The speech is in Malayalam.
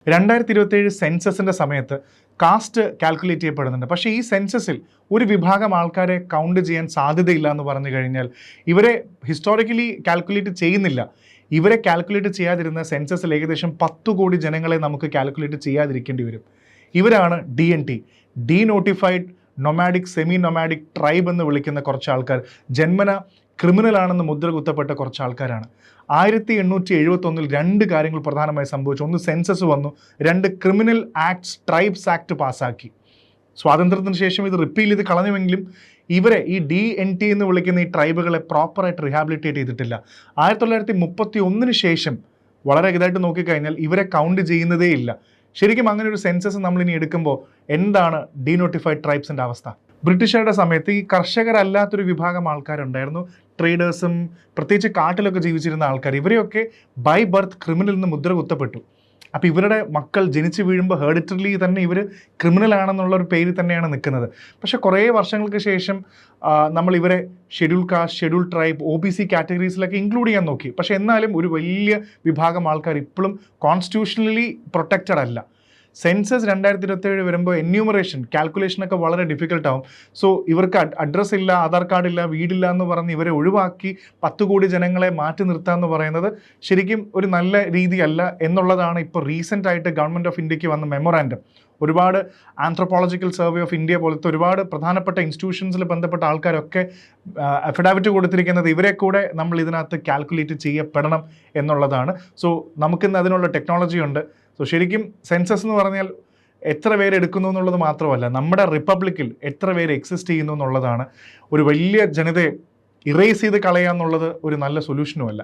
2027 സെൻസസിൻ്റെ സമയത്ത് കാസ്റ്റ് കാൽക്കുലേറ്റ് ചെയ്യപ്പെടുന്നുണ്ട്. പക്ഷേ ഈ സെൻസസിൽ ഒരു വിഭാഗം ആൾക്കാരെ കൗണ്ട് ചെയ്യാൻ സാധ്യതയില്ല എന്ന് പറഞ്ഞു കഴിഞ്ഞാൽ ഇവരെ ഹിസ്റ്റോറിക്കലി കാൽക്കുലേറ്റ് ചെയ്യുന്നില്ല. ഇവരെ കാൽക്കുലേറ്റ് ചെയ്യാതിരുന്ന സെൻസസിൽ ഏകദേശം 10 കോടി ജനങ്ങളെ നമുക്ക് കാൽക്കുലേറ്റ് ചെയ്യാതിരിക്കേണ്ടി വരും. ഇവരാണ് DNT, denotified nomadic semi nomadic tribe എന്ന് വിളിക്കുന്ന കുറച്ച് ആൾക്കാർ. ജന്മന ക്രിമിനലാണെന്ന് മുദ്ര കുത്തപ്പെട്ട കുറച്ച് ആൾക്കാരാണ്. 1871 2 കാര്യങ്ങൾ പ്രധാനമായി സംഭവിച്ചു. ഒന്ന്, സെൻസസ് വന്നു. 2, ക്രിമിനൽ ആക്ട്സ് ട്രൈബ്സ് ആക്ട് പാസ്സാക്കി. സ്വാതന്ത്ര്യത്തിന് ശേഷം ഇത് റിപ്പീൽ ചെയ്ത് കളഞ്ഞുവെങ്കിലും ഇവരെ ഈ DNT എന്ന് വിളിക്കുന്ന ഈ ട്രൈബുകളെ പ്രോപ്പറായിട്ട് റീഹാബിലിറ്റേറ്റ് ചെയ്തിട്ടില്ല. 1931 ശേഷം വളരെ ഇതായിട്ട് നോക്കിക്കഴിഞ്ഞാൽ ഇവരെ കൗണ്ട് ചെയ്യുന്നതേ ഇല്ല. ശരിക്കും അങ്ങനെ ഒരു സെൻസസ് നമ്മളിനി എടുക്കുമ്പോൾ എന്താണ് ഡീനോട്ടിഫൈഡ് ട്രൈബ്സിൻ്റെ അവസ്ഥ? ബ്രിട്ടീഷുകാരുടെ സമയത്ത് ഈ കർഷകരല്ലാത്തൊരു വിഭാഗം ആൾക്കാരുണ്ടായിരുന്നു. ട്രേഡേഴ്സും പ്രത്യേകിച്ച് കാട്ടിലൊക്കെ ജീവിച്ചിരുന്ന ആൾക്കാർ. ഇവരെയൊക്കെ ബൈ ബർത്ത് ക്രിമിനൽ എന്ന് മുദ്ര കുത്തപ്പെട്ടു. അപ്പോൾ ഇവരുടെ മക്കൾ ജനിച്ചു വീഴുമ്പോൾ ഹെറിഡിറ്ററിലി തന്നെ ഇവർ ക്രിമിനൽ ആണെന്നുള്ളൊരു പേരിൽ തന്നെയാണ് നിൽക്കുന്നത്. പക്ഷേ കുറേ വർഷങ്ങൾക്ക് ശേഷം നമ്മൾ ഇവരെ schedule caste, schedule tribe, OBC കാറ്റഗറീസിലൊക്കെ ഇൻക്ലൂഡ് ചെയ്യാൻ നോക്കി. പക്ഷേ എന്നാലും ഒരു വലിയ വിഭാഗം ആൾക്കാർ ഇപ്പോഴും കോൺസ്റ്റിറ്റ്യൂഷണലി പ്രൊട്ടക്റ്റഡ് അല്ല. സെൻസസ് 2027 വരുമ്പോൾ എന്യൂമറേഷൻ കാൽക്കുലേഷനൊക്കെ വളരെ ഡിഫിക്കൽട്ടാവും. സോ ഇവർക്ക് അഡ്രസ്സ് ഇല്ല, ആധാർ കാർഡില്ല, വീടില്ല എന്ന് പറഞ്ഞ് ഇവരെ ഒഴിവാക്കി 10 കോടി ജനങ്ങളെ മാറ്റി നിർത്തുക എന്ന് പറയുന്നത് ശരിക്കും ഒരു നല്ല രീതിയല്ല എന്നുള്ളതാണ് ഇപ്പോൾ റീസെൻ്റ് ആയിട്ട് ഗവൺമെൻറ് ഓഫ് ഇന്ത്യക്ക് വന്ന മെമ്മോറാൻഡം. ഒരുപാട് ആന്ത്രോപോളജിക്കൽ സർവേ ഓഫ് ഇന്ത്യ പോലത്തെ ഒരുപാട് പ്രധാനപ്പെട്ട ഇൻസ്റ്റിറ്റ്യൂഷൻസിൽ ബന്ധപ്പെട്ട ആൾക്കാരൊക്കെ അഫിഡാവിറ്റ് കൊടുത്തിരിക്കുന്നത് ഇവരെ കൂടെ നമ്മൾ ഇതിനകത്ത് കാൽക്കുലേറ്റ് ചെയ്യപ്പെടണം എന്നുള്ളതാണ്. സോ നമുക്കിന്ന് അതിനുള്ള ടെക്നോളജി ഉണ്ട്. സോ ശരിക്കും സെൻസസ് എന്ന് പറഞ്ഞാൽ എത്ര പേര് എടുക്കുന്നു എന്നുള്ളത് മാത്രമല്ല, നമ്മുടെ റിപ്പബ്ലിക്കിൽ എത്ര പേര് എക്സിസ്റ്റ് ചെയ്യുന്നു എന്നുള്ളതാണ്. ഒരു വലിയ ജനതയെ ഇറേസ് ചെയ്ത് കളയുക എന്നുള്ളത് ഒരു നല്ല സൊല്യൂഷനുമല്ല.